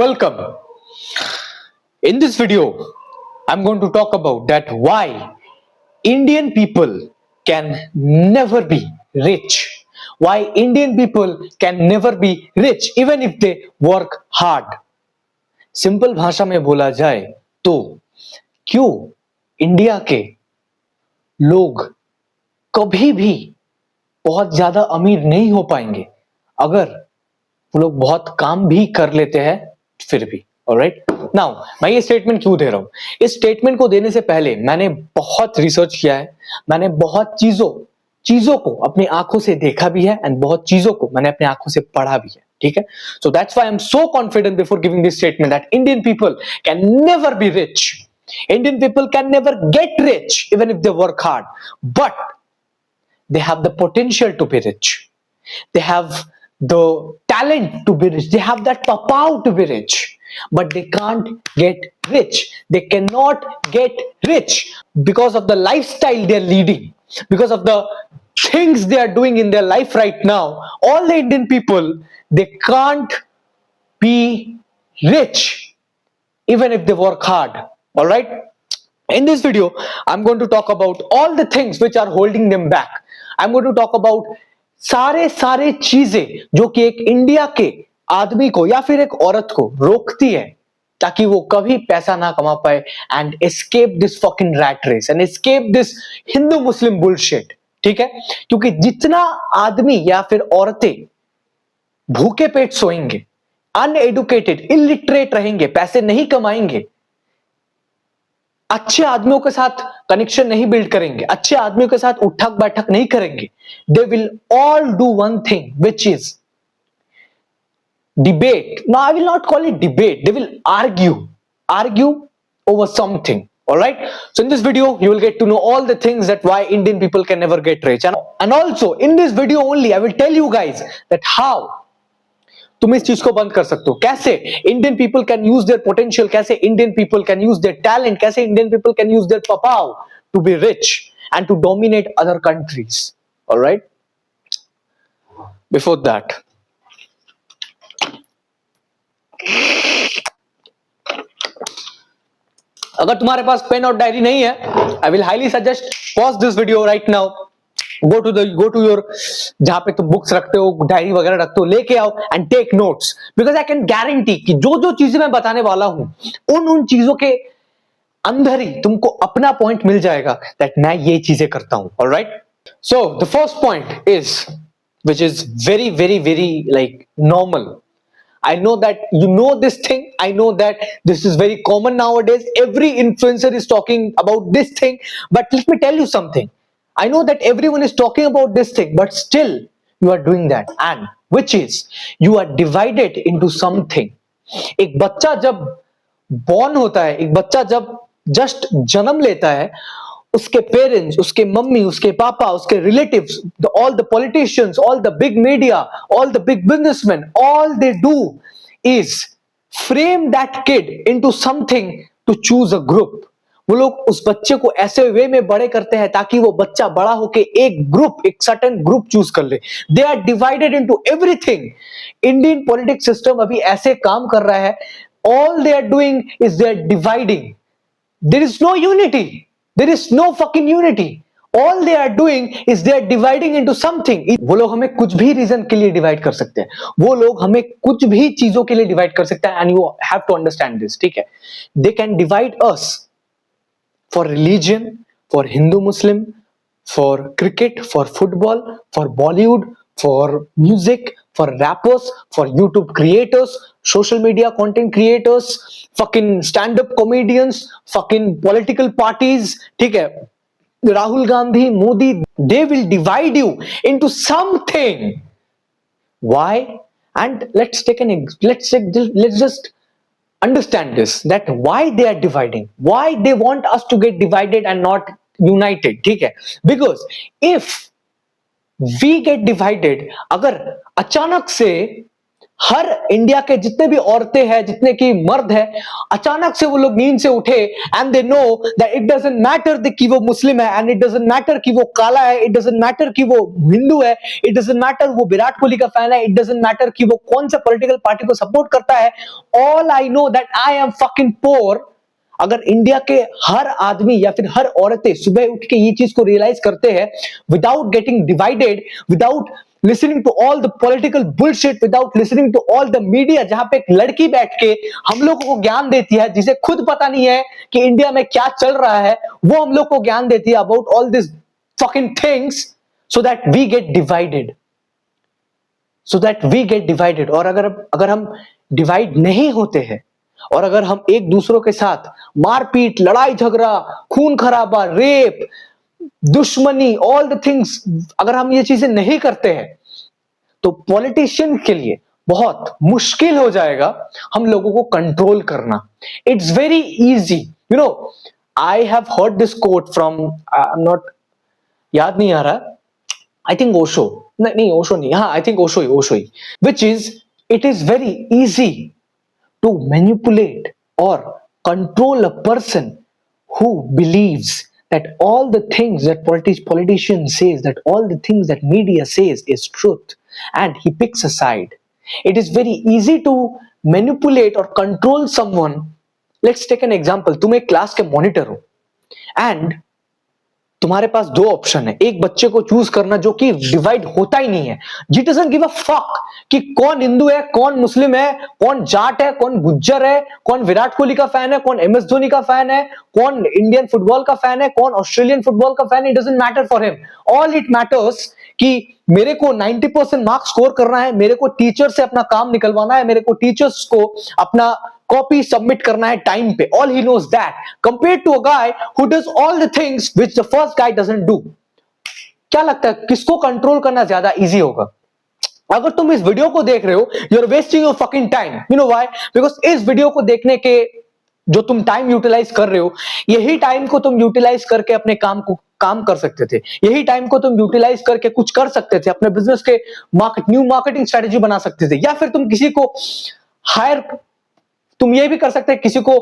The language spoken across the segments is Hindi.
Welcome. In this video, I'm going to talk about that why Indian people can never be rich. Why Indian people can never be rich even if they work hard. Simple भाषा में बोला जाए तो क्यों इंडिया के लोग कभी भी बहुत ज्यादा अमीर नहीं हो पाएंगे अगर वो लोग बहुत काम भी कर लेते हैं फिर भी। ऑलराइट, नाउ मैं ये स्टेटमेंट क्यों दे रहा हूं? इस स्टेटमेंट को देने से पहले मैंने बहुत रिसर्च किया है, मैंने बहुत चीजों को अपनी आंखों से देखा भी है एंड बहुत चीजों को मैंने अपनी आंखों से पढ़ा भी है। ठीक है, so that's why I am so confident before giving this statement that Indian people can never be rich, Indian people can never get rich even if they work hard, but they have the potential to be rich, they have the talent to be rich, they have that power to be rich, but they can't get rich. They cannot get rich because of the lifestyle they are leading, because of the things they are doing in their life right now. All the Indian people, they can't be rich even if they work hard. All right, in this video I'm going to talk about all the things which are holding them back. I'm going to talk about सारे चीजें जो कि एक इंडिया के आदमी को या फिर एक औरत को रोकती है ताकि वो कभी पैसा ना कमा पाए and escape this fucking rat race and escape this Hindu Muslim bullshit. ठीक है, क्योंकि जितना आदमी या फिर औरतें भूखे पेट सोएंगे, अनएडुकेटेड इलिटरेट रहेंगे, पैसे नहीं कमाएंगे, अच्छे आदमियों के साथ कनेक्शन नहीं बिल्ड करेंगे, अच्छे आदमियों के साथ उठक बैठक नहीं करेंगे, they will all do one thing which is debate. No, I will not call it debate. They will argue over something. All right. So in this video, you will get to know all the things that why Indian people can never get rich. And also in this video only, I will tell you guys that how तुम इस चीज को बंद कर सकते हो, कैसे Indian people can use their potential, कैसे Indian people can use their talent, कैसे Indian people can use their power to be rich and to dominate other countries. Alright, before that अगर तुम्हारे पास पेन और डायरी नहीं है, I will highly suggest pause this video right now, go to your जहां पे तुम बुक्स रखते हो, डायरी वगैरह रखते हो, लेके आओ and take notes, because I can guarantee कि जो चीजें मैं बताने वाला हूं उन चीजों के अंदर ही तुमको अपना पॉइंट मिल जाएगा दैट मैं ये चीजें करता हूं। Alright, so the first point is which is very very very like normal. I know that you know this thing. I know that this is very common nowadays. Every influencer is talking about this thing. But let me tell you something. I know that everyone is talking about this thing, but still you are doing that. And which is you are divided into something. एक बच्चा जब born होता है, एक बच्चा जब just जन्म लेता है, उसके पेरेंट्स, उसके मम्मी, उसके पापा, उसके relatives, all the politicians, all the big media, all the big businessmen, all they do is frame that kid into something to choose a group. वो लोग उस बच्चे को ऐसे वे में बड़े करते हैं ताकि वो बच्चा बड़ा होके एक ग्रुप, एक सर्टेन ग्रुप चूज कर ले. They are divided into everything. Indian politics system अभी ऐसे काम कर रहा है. All they are doing is they are dividing. There is no unity. There is no fucking unity. All they are doing is they are dividing into something. वो लोग हमें कुछ भी रीजन के लिए डिवाइड कर सकते हैं, वो लोग हमें कुछ भी चीजों के लिए डिवाइड कर सकते हैं, and you have to understand this. ठीक है, they can divide us for religion, for Hindu Muslim, for cricket, for football, for Bollywood, for music, for rappers, for YouTube creators, social media content creators, fucking stand-up comedians, fucking political parties. ठीक है, Rahul Gandhi, Modi, they will divide you into something. Why? And let's just understand this, that why they are dividing, why they want us to get divided and not united. ठीक है, because if we get divided, अगर अचानक से हर इंडिया के जितने भी औरतें हैं, जितने की मर्द है, अचानक से वो लोग नींद से उठे and they know that it doesn't matter कि वो मुस्लिम है, एंड इट डजंट मैटर कि वो काला है, इट डजंट मैटर कि वो हिंदू है, इट डजंट मैटर वो विराट कोहली का फैन है, इट डजंट मैटर कि वो कौन सा पॉलिटिकल पार्टी को सपोर्ट करता है। All I know that I am fucking poor. अगर इंडिया के हर आदमी या फिर हर औरतें सुबह उठ के ये चीज को रियलाइज करते हैं, without getting divided, without listening to all the political bullshit, without listening to all the media, जहां पे एक लड़की बैठ के हम लोगों को ज्ञान देती है जिसे खुद पता नहीं है कि इंडिया में क्या चल रहा है, वो हम लोग को ज्ञान देती है about all these fucking things so that we get divided, और अगर हम डिवाइड नहीं होते हैं और अगर हम एक दूसरों के साथ मारपीट, लड़ाई झगड़ा, खून खराबा, रेप, दुश्मनी, ऑल द थिंग्स, अगर हम ये चीजें नहीं करते हैं तो पॉलिटिशियन के लिए बहुत मुश्किल हो जाएगा हम लोगों को कंट्रोल करना। It's very easy, you know, I have heard this quote from, I am not, याद नहीं आ रहा, आई थिंक ओशो, नहीं ओशो नहीं, हाँ आई थिंक ओशो ही, which is, it is very easy to manipulate और control a person who believes that all the things that politician says, that all the things that media says is truth, and he picks a side. It is very easy to manipulate or control someone. Let's take an example. तुम एक क्लास के मॉनिटर हो and तुम्हारे पास दो ऑप्शन है, एक बच्चे को चूज करना जो कि डिवाइड होता ही नहीं है, जी डजंट गिव अ फक कि कौन हिंदू है, कौन मुस्लिम है, कौन जाट है, कौन गुज्जर है, कौन विराट कोहली का फैन है, कौन एमएस धोनी का फैन है, कौन इंडियन फुटबॉल का फैन है, कौन ऑस्ट्रेलियन फुटबॉल का फैन है। It doesn't matter for him. All it matters कि मेरे को 90% मार्क्स स्कोर करना है, मेरे को टीचर से अपना काम निकलवाना है, मेरे को टीचर्स को अपना कॉपी सबमिट करना है टाइम पे। All he knows that, compared to a guy who does all the things which the first guy doesn't do. क्या लगता है किसको कंट्रोल करना ज्यादा इजी होगा? अगर तुम इस वीडियो को देख रहे हो, you are wasting your fucking time. You know why? Because इस वीडियो को देखने के जो तुम टाइम यूटिलाइज कर रहे हो, यही टाइम को तुम यूटिलाइज करके अपने काम कर सकते थे, यही टाइम को तुम यूटिलाइज करके कुछ कर सकते थे, अपने बिजनेस के न्यू मार्केटिंग स्ट्रेटेजी बना सकते थे, या फिर तुम किसी को हायर, तुम ये भी कर सकते हैं, किसी को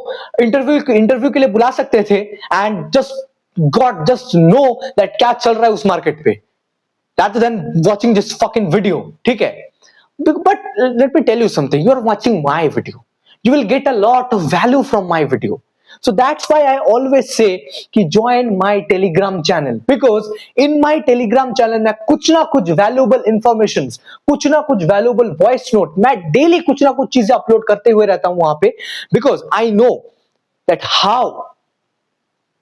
इंटरव्यू के लिए बुला सकते थे एंड जस्ट नो दैट क्या चल रहा है उस मार्केट पे, rather than watching this fucking video. ठीक है? But let me tell you something. You are watching my video. You will get a lot of value from my video. So that's why I always say कि join my Telegram channel, because in my Telegram channel मैं कुछ ना कुछ valuable informations, कुछ ना कुछ valuable voice note, मैं daily कुछ ना कुछ चीजें अपलोड करते हुए रहता हूं वहां पे, because I know that how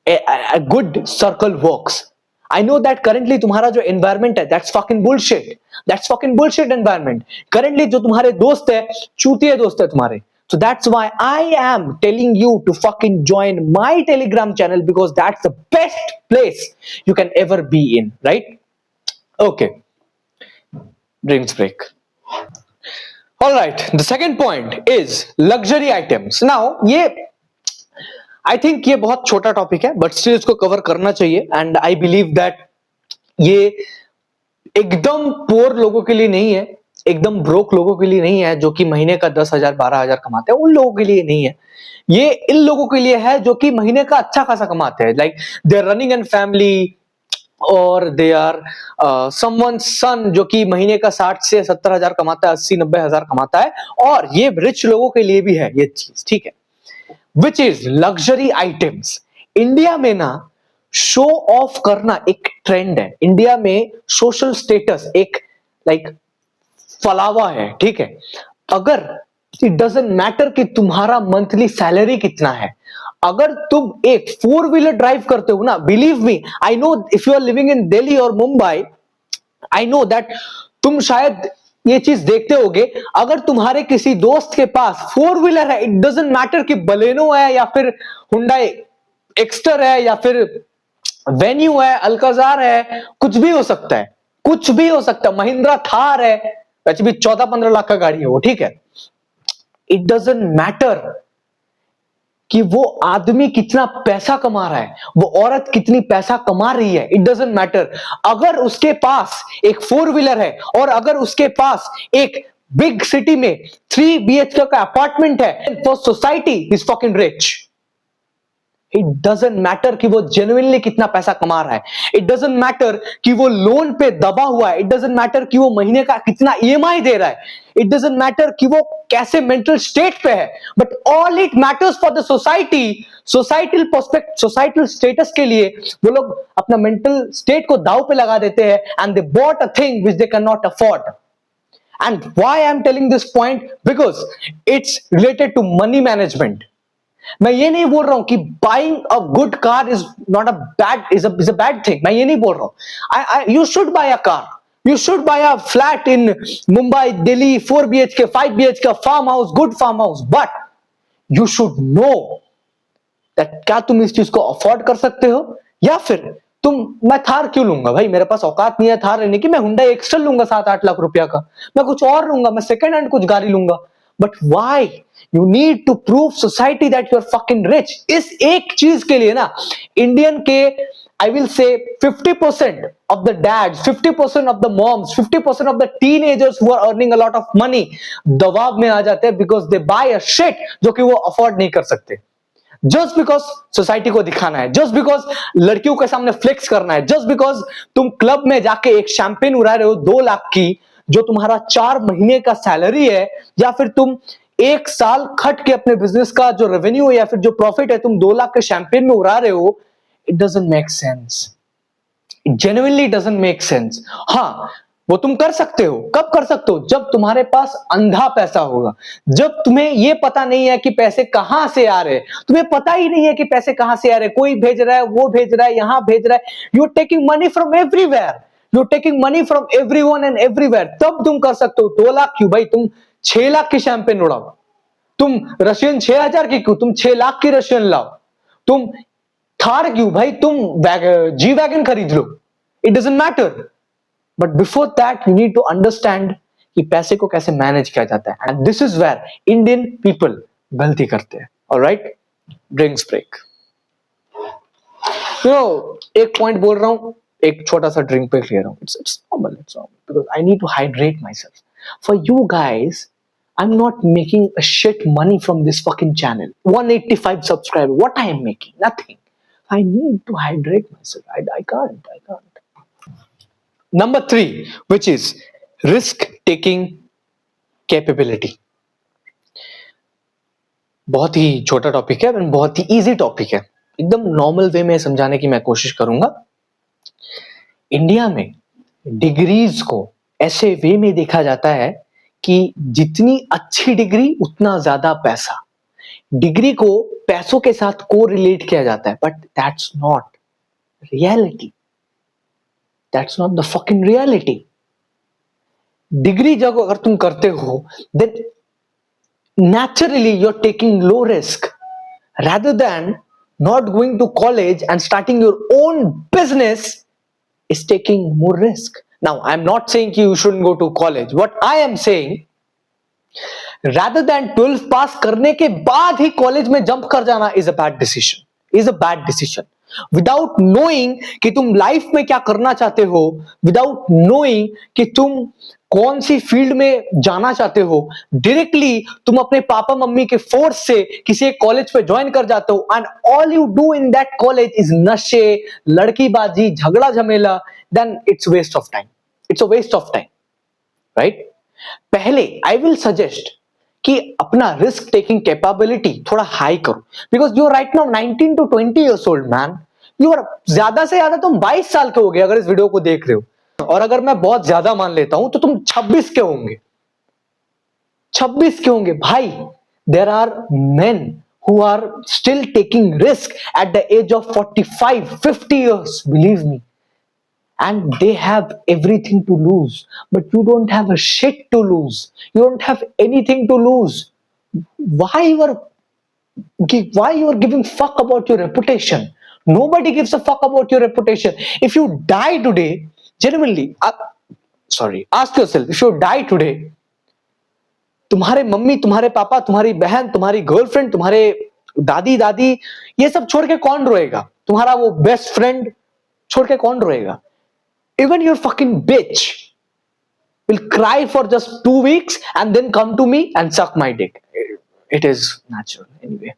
a good circle works. I know that currently तुम्हारा जो environment है, that's fucking bullshit. That's fucking bullshit environment. Currently जो तुम्हारे दोस्त है, चूतिए दोस्त है तुम्हारे. So that's why I am telling you to fucking join my Telegram channel, because that's the best place you can ever be in, right? Okay. Drinks break. All right. The second point is luxury items. Now ये आई थिंक ये बहुत छोटा टॉपिक है, बट स्टिल इसको कवर करना चाहिए, एंड आई बिलीव दैट ये एकदम पुअर लोगों के लिए नहीं है, एकदम ब्रोक लोगों के लिए नहीं है जो कि महीने का 10,000 12,000 कमाते हैं, उन लोगों के लिए नहीं है ये, इन लोगों के लिए है जो कि महीने का अच्छा खासा कमाते हैं, like they are running an family, और दे आर समवन सन जो कि महीने का 60 से 70,000 कमाता है, 80-90,000 कमाता है, और ये रिच लोगों के लिए भी है ये चीज, ठीक है, which is luxury items. India में ना शो ऑफ करना एक ट्रेंड है, इंडिया में सोशल स्टेटस एक लाइक फलावा है, ठीक है। अगर इट डजंट मैटर कि तुम्हारा मंथली सैलरी कितना है, अगर तुम एक 4 व्हीलर ड्राइव करते हो ना, believe me, I know if you are living in Delhi और मुंबई, आई नो दैट तुम शायद ये चीज देखते होगे, अगर तुम्हारे किसी दोस्त के पास 4 व्हीलर है, इट डजंट मैटर कि बलेनो है या फिर हुंडई एक्स्टर है या फिर वेन्यू है, अल्काजार है, कुछ भी हो सकता है, कुछ भी हो सकता है, महिंद्रा थार है, वैसे भी 14-15 लाख का गाड़ी है वो, ठीक है। इट डजंट मैटर कि वो आदमी कितना पैसा कमा रहा है, वो औरत कितनी पैसा कमा रही है, इट डजंट मैटर। अगर उसके पास एक 4 व्हीलर है और अगर उसके पास एक बिग सिटी में 3 BHK का अपार्टमेंट है, for society is fucking rich. It doesn't matter कि वो जेन्युइनली कितना पैसा कमा रहा है, इट डजेंट मैटर कि वो लोन पे दबा हुआ है, इट डजेंट मैटर कि वो महीने का कितना EMI दे रहा है, इट डजेंट मैटर कि वो कैसे मेंटल स्टेट पे है, but all it matters for the society, societal पर्सपेक्ट, societal status के लिए वो लोग अपना मेंटल स्टेट को दांव पे लगा देते हैं, and they bought a thing which they can not afford. And why I'm telling this point? Because it's related to money management. मैं ये नहीं बोल रहा हूं कि buying a good car is not a bad is a bad thing, मैं ये नहीं बोल रहा हूं। You should buy a car, you should buy a flat in Mumbai, Delhi, 4 BHK, 5 BHK, farm house, good farm house, but you should know that क्या तुम इस चीज को अफोर्ड कर सकते हो, या फिर मैं थार क्यों लूंगा भाई, मेरे पास औकात नहीं है थार लेने की, मैं हुंडई एक्स्ट्रा लूंगा 7-8 लाख रुपया का, मैं कुछ और लूंगा, मैं सेकंड हैंड कुछ गाड़ी लूंगा। But why you need to prove society that you are fucking rich? इस एक चीज के लिए ना इंडियन के आई will say 50% of the dads, 50% of the moms, 50% of the teenagers who are earning a lot of money दबाव में आ जाते हैं, because they buy a shit जो कि वो अफोर्ड नहीं कर सकते, जस्ट बिकॉज सोसाइटी को दिखाना है, जस्ट बिकॉज लड़कियों के सामने फ्लेक्स करना है, जस्ट बिकॉज तुम क्लब में जाके एक शैंपेन उड़ा रहे हो 2 लाख की, जो तुम्हारा 4 महीने का सैलरी है, या फिर तुम 1 साल खट के अपने बिजनेस का जो रेवेन्यू है या फिर जो प्रॉफिट है तुम 2 लाख के शैंपेन में उड़ा रहे हो। It doesn't make sense, it genuinely doesn't make sense. हाँ, वो तुम कर सकते हो, कब कर सकते हो? जब तुम्हारे पास अंधा पैसा होगा, जब तुम्हें ये पता नहीं है कि पैसे कहां से आ रहे, तुम्हें पता ही नहीं है कि पैसे कहां से आ रहे, कोई भेज रहा है, वो भेज रहा है, यहां भेज रहा है, you are taking money from everywhere, you are taking money from everyone and everywhere, तब तुम कर सकते हो। 2 लाख क्यों भाई, तुम 6 लाख की शैंपेन उड़ाओ, तुम रशियन 6000 की क्यों, तुम 6 लाख की रशियन लाओ, तुम थार क्यों भाई, तुम जी वैगन खरीद लो, it doesn't matter. But before that you need to understand कि पैसे को कैसे मैनेज किया जाता है, and this is where Indian people गलती करते हैं। Alright, drinks break. एक पॉइंट बोल रहा हूं, एक छोटा सा ड्रिंक ब्रेक ले रहा हूं। It's normal, because I need to hydrate myself for you guys. I'm not making a shit money from this fucking channel. 185 subscribers. What I am making? Nothing. I need to hydrate myself. I can't. Number 3, which is risk-taking capability. बहुत ही छोटा टॉपिक है, बहुत ही इजी टॉपिक है, एकदम नॉर्मल वे में समझाने की मैं कोशिश करूंगा। इंडिया में डिग्रीज को ऐसे वे में देखा जाता है कि जितनी अच्छी डिग्री उतना ज्यादा पैसा, डिग्री को पैसों के साथ को रिलेट किया जाता है, but that's not reality, that's not the fucking reality. Degree जब अगर तुम करते हो, then naturally you're taking low risk rather than not going to college and starting your own business is taking more risk. Now I'm not saying you shouldn't go to college. What I am saying, rather than 12 पास करने के बाद ही कॉलेज में जंप कर जाना is a bad decision, is a bad decision. Without knowing कि तुम लाइफ में क्या करना चाहते हो, without knowing कि तुम कौन सी फील्ड में जाना चाहते हो, डायरेक्टली तुम अपने पापा मम्मी के फोर्स से किसी एक कॉलेज पे ज्वाइन कर जाते हो, and all you do in that college is नशे, लड़कीबाजी, झगड़ा झमेला, then it's waste of time, it's a waste of time, right? पहले आई विल सजेस्ट कि अपना रिस्क टेकिंग कैपेबिलिटी थोड़ा हाई करो, because you are right now 19 to 20 years old man, you are ज्यादा से ज्यादा तुम 22 साल के हो गए अगर इस वीडियो को देख रहे हो, और अगर मैं बहुत ज्यादा मान लेता हूं तो तुम 26 के होंगे, 26 के होंगे भाई। There are men who are still taking risk at the age of 45, 50 years, believe me, and they have everything to lose, but you don't have a shit to lose, you don't have anything to lose. Why you are giving fuck about your reputation? Nobody gives a fuck about your reputation. If you die today, genuinely, ask yourself, if you die today, तुम्हारे मम्मी, तुम्हारे पापा, तुम्हारी बहन, तुम्हारी गर्लफ्रेंड, तुम्हारे दादी, ये सब छोड़ के कौन रोएगा? तुम्हारा वो बेस्ट फ्रेंड छोड़ के कौन रोएगा? Even your fucking bitch, will cry for just 2 weeks and then come to me and suck my dick. It is natural anyway.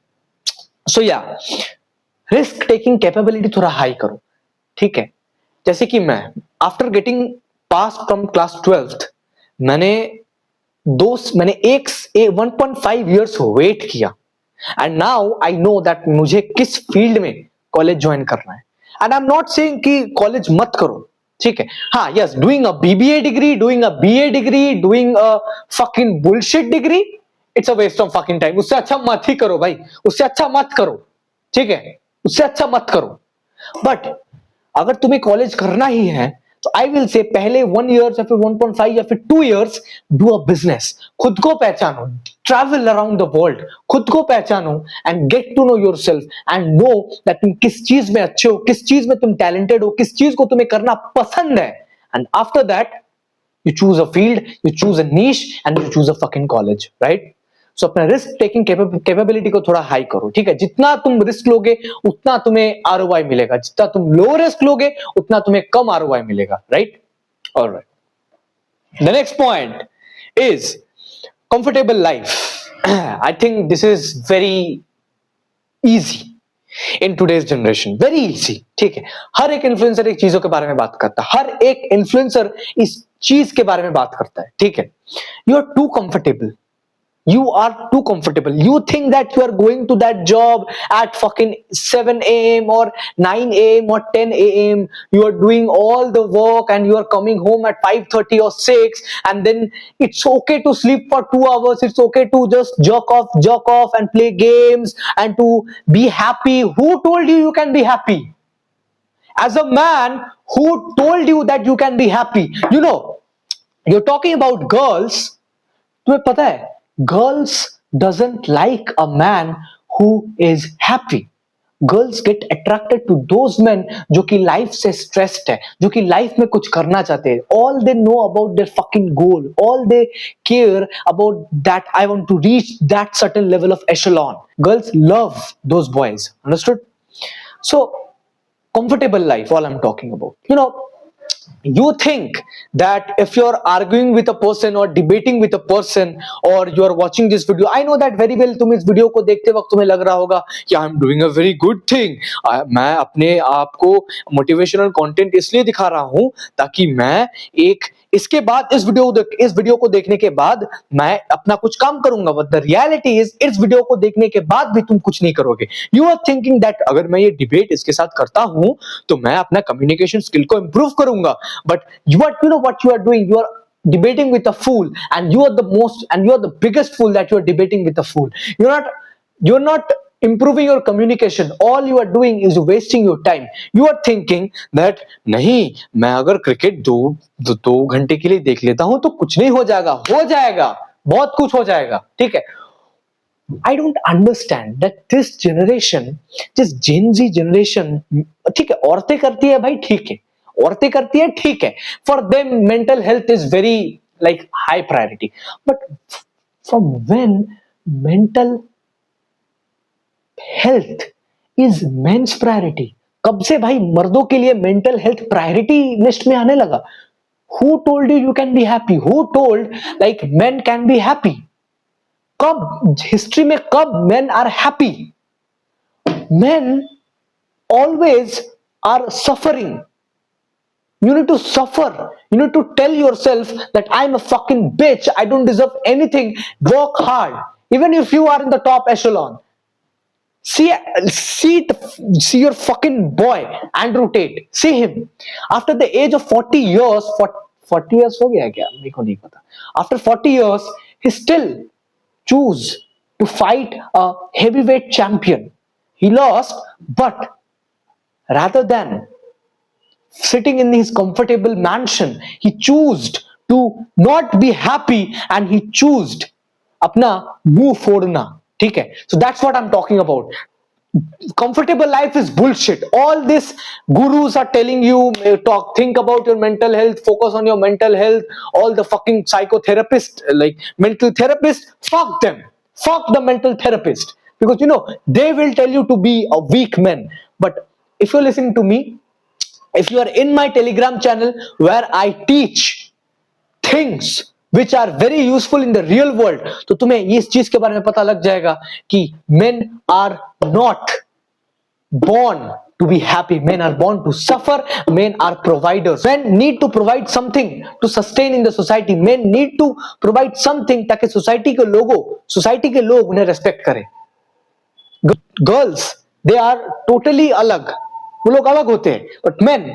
So yeah, risk taking capability थोड़ा हाई करो, ठीक है. जैसे कि मैं after getting pass from class 12th मैंने 1.5 years वेट किया and now I know that मुझे किस फील्ड में कॉलेज ज्वाइन करना है. And I am not saying कि कॉलेज मत करो, ठीक है. हाँ, yes, doing a BBA degree, doing a BA degree, doing a fucking bullshit degree, it's a waste of fucking time. उससे अच्छा मत ही करो भाई, उससे अच्छा मत करो, ठीक है, उससे अच्छा मत करो. बट अगर तुम्हें कॉलेज करना ही है तो आई विल से पहले 1 year या फिर 1.5 या फिर 2 years डू अ बिजनेस. खुद को पहचानो, ट्रैवल अराउंड द वर्ल्ड, खुद को पहचानो and get to know yourself and know that तुम किस चीज में अच्छे हो, किस चीज में तुम टैलेंटेड हो, किस चीज को तुम्हें करना पसंद है. And after that you choose a field, you choose a niche and you choose a fucking college, right? So अपना रिस्क टेकिंग कैपेबिलिटी को थोड़ा हाई करो, ठीक है. जितना तुम रिस्क लोगे उतना तुम्हें आरओआई मिलेगा, जितना तुम लो रिस्क लोगे उतना तुम्हें कम आरओआई मिलेगा, right? Alright, the next point is comfortable life. I think this is very easy in today's generation, very easy, ठीक है. हर एक इन्फ्लुएंसर एक चीजों के बारे में बात करता है, हर एक इन्फ्लुएंसर इस चीज के बारे में बात करता है, ठीक है. You are too comfortable, you are too comfortable. You think that you are going to that job at fucking 7 a.m. or 9 a.m. or 10 a.m. You are doing all the work and you are coming home at 5:30 or 6, and then it's okay to sleep for 2 hours. It's okay to just jerk off and play games and to be happy. Who told you you can be happy? As a man, who told you that you can be happy? You know, you're talking about girls. तुम्हें पता है, girls doesn't like a man who is happy. Girls get attracted to those men जो कि लाइफ से स्ट्रेस्ड है, जो कि लाइफ में कुछ करना चाहते हैं. All they know about their fucking goal, all they care about that I want to reach that certain level of echelon. Girls love those boys, understood? So comfortable life, all I'm talking about. You know, you think that if you're arguing with a person or debating with a person or you are watching this video, I know that very well, तुम इस वीडियो को देखते वक्त तुम्हें लग रहा होगा कि I am doing a very good thing. मैं अपने आप को मोटिवेशनल कंटेंट इसलिए दिखा रहा हूं ताकि मैं इसके बाद इस वीडियो को देखने के बाद मैं अपना कुछ काम करूंगा. बट द रियलिटी इज, इस वीडियो को देखने के बाद भी तुम कुछ नहीं करोगे. यू आर थिंकिंग दैट अगर मैं ये डिबेट इसके साथ करता हूं तो मैं अपना कम्युनिकेशन स्किल को इंप्रूव करूंगा. But you know what you are doing? You are debating with a fool, and you are the biggest fool that you are debating with a fool. You're not improving your communication. All you are doing is wasting your time. You are thinking that नहीं, मैं अगर क्रिकेट दो घंटे के लिए देख लेता हूं तो कुछ नहीं हो जाएगा, बहुत कुछ हो जाएगा, ठीक है. I don't understand that this generation, this Gen Z generation, ठीक है, औरतें करती है भाई, ठीक है, औरतें करती है, ठीक है. For them mental health is very like high priority. But from when mental health is men's priority? कब से भाई मर्दों के लिए मेंटल हेल्थ प्रायोरिटी लिस्ट में आने लगा? Who told you can be happy? Who told like men can be happy? कब हिस्ट्री में कब men are happy? Men always are suffering. You need to suffer. You need to tell yourself that I'm a fucking bitch. I don't deserve anything. Work hard. Even if you are in the top echelon. See your fucking boy, Andrew Tate. See him. After the age of 40 years, 40 years हो गया क्या? मेरे को नहीं पता. After 40 years, he still choose to fight a heavyweight champion. He lost, but rather than sitting in his comfortable mansion, he chose to not be happy and he chose अपना मुंह फोड़ना, ठीक है. So that's what I'm talking about. Comfortable life is bullshit. All this gurus are telling you, think about your mental health, focus on your mental health. All the fucking psychotherapists, like mental therapists, fuck them. Fuck the mental therapist, because you know they will tell you to be a weak man. But if you're listening to me, if you are in my Telegram channel where I teach things which are very useful in the real world, तो तुम्हें इस चीज के बारे में पता लग जाएगा कि men are not born to be happy, men are born to suffer, men are providers, men need to provide something to sustain in the society, men need to provide something ताकि सोसाइटी के लोग उन्हें रेस्पेक्ट करें. गर्ल्स दे आर टोटली अलग, वो लोग अलग होते हैं, बट मेन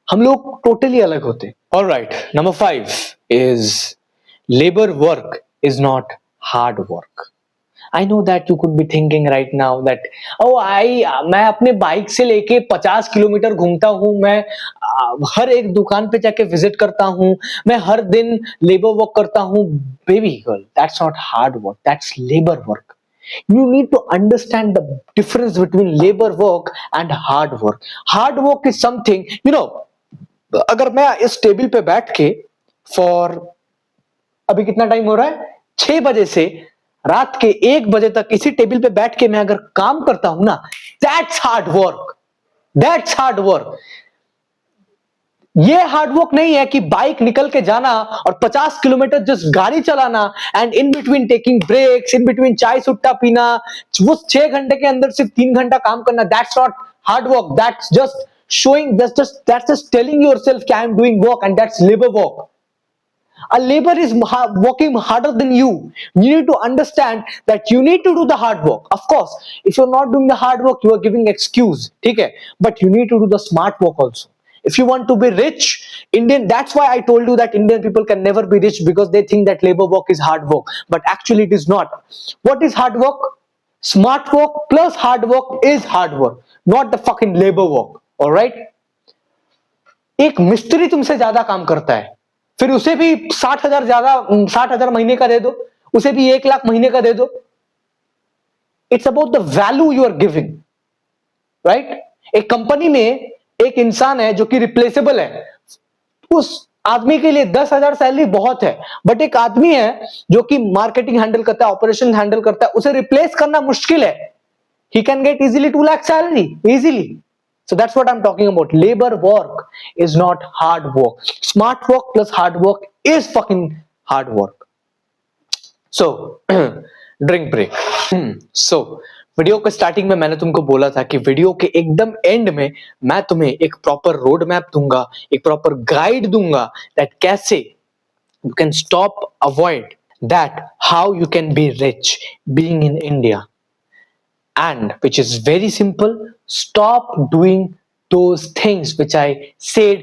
हम लोग टोटली अलग होते हैं. Alright, number 5 is labor work is not hard work. I know that you could be thinking right now that मैं अपने बाइक से लेके 50 किलोमीटर घूमता हूं, मैं हर एक दुकान पे जाके विजिट करता हूं, मैं हर दिन लेबर वर्क करता हूं. Baby girl, that's not hard work, that's labor work. You need to understand the difference between labor work and hard work. Hard work is something, अगर मैं इस टेबल पे बैठ के अभी कितना टाइम हो रहा है, 6 बजे से रात के 1 बजे तक इसी टेबल पे बैठ के मैं अगर काम करता हूं ना, that's hard work. That's hard work. ये हार्ड वर्क नहीं है कि बाइक निकल के जाना और 50 किलोमीटर जस्ट गाड़ी चलाना and in between taking breaks, in between चाय सुट्टा पीना, वो 6 घंटे के अंदर सिर्फ 3 घंटा काम करना. That's not hard work. That's just showing, that's just telling yourself that I am doing work, and that's labor work. A labor is working harder than you. You need to understand that you need to do the hard work. Of course, if you're not doing the hard work, you are giving excuse. Okay? But you need to do the smart work also. If you want to be rich, that's why I told you that Indian people can never be rich, because they think that labor work is hard work. But actually it is not. What is hard work? Smart work plus hard work is hard work, not the fucking labor work. Alright? एक मिस्त्री तुमसे ज्यादा काम करता है, फिर उसे भी 60,000 महीने का दे दो, उसे भी 1 लाख महीने का दे दो. It's about the value you are giving. Right? एक कंपनी में एक इंसान है जो कि रिप्लेसेबल है, उस आदमी के लिए 10,000 सैलरी बहुत है, बट एक आदमी है जो कि मार्केटिंग हैंडल करता है, ऑपरेशन हैंडल करता है, उसे रिप्लेस करना मुश्किल है. He can get easily 2 lakh salary easily. So that's what I'm talking about. Labor work is not hard work. Smart work plus hard work is fucking hard work. So, drink break. So, video के स्टार्टिंग में मैंने तुमको बोला था कि वीडियो के एकदम एंड में मैं तुम्हें एक प्रॉपर रोड मैप दूंगा, एक प्रॉपर गाइड दूंगा that कैसे you can stop, avoid that, how you can be rich being in India. And which is very simple, stop doing those things which I said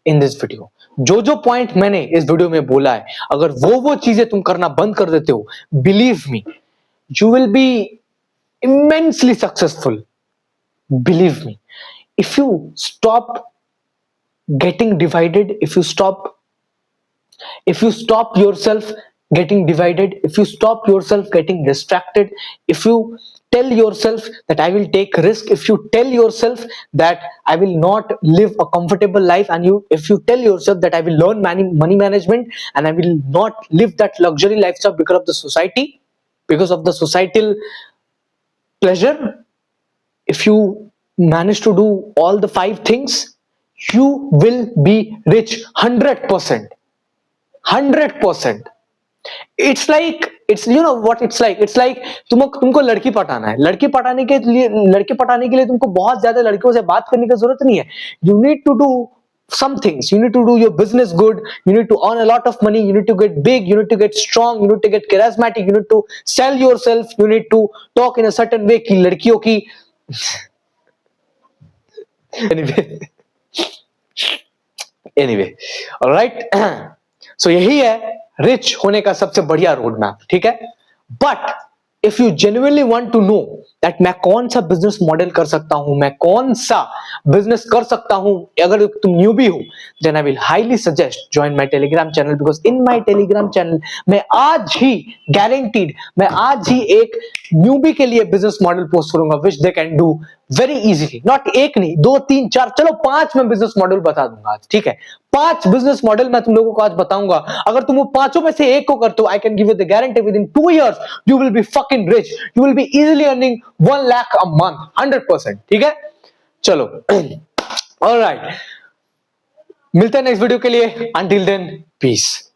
in this video. जो पॉइंट मैंने इस वीडियो में बोला है, अगर वो चीजें तुम करना बंद कर देते हो, believe me, you will be immensely successful. Believe me. If you stop getting divided, if you stop yourself getting divided, if you stop yourself getting distracted, if you tell yourself that I will take risk, if you tell yourself that I will not live a comfortable life, and if you tell yourself that I will learn money management and I will not live that luxury lifestyle because of the society, because of the societal pleasure, if you manage to do all the 5 things, you will be rich 100%. 100%. It's like, you know what it's like? It's like तुमको लड़की पटाना है. लड़की पटाने के लिए तुमको बहुत ज्यादा लड़कियों से बात करने की जरूरत नहीं है. You need to do some things. You need to do your business good. You need to earn a lot of money. You need to get big. You need to get strong. You need to get charismatic. You need to sell yourself. You need to talk in a certain way कि लड़कियों की anyway, all right. So यही है रिच होने का सबसे बढ़िया रोड मैप. ठीक है? But if you genuinely want to know that मैं कौन सा बिजनेस मॉडल कर सकता हूं, मैं कौन सा बिजनेस कर सकता हूं, अगर तुम न्यूबी हो, then I will highly suggest join my Telegram channel, because in my Telegram channel मैं आज ही गारंटीड, मैं आज ही एक न्यूबी के लिए बिजनेस मॉडल पोस्ट करूंगा which they can do very easily. Not एक नहीं, 2, 3, 4, चलो 5 मैं बिजनेस मॉडल बता दूंगा आज. ठीक है? 5 बिजनेस मॉडल मैं तुम लोगों को आज बताऊंगा. अगर तुम वो 5 में से एक को करते हो, I can give you the guarantee with in 2 years you will be fucking rich. You will be easily earning 1 lakh a month 100%. ठीक है? चलो ऑलराइट, मिलते हैं नेक्स्ट वीडियो के लिए. Until then, piece.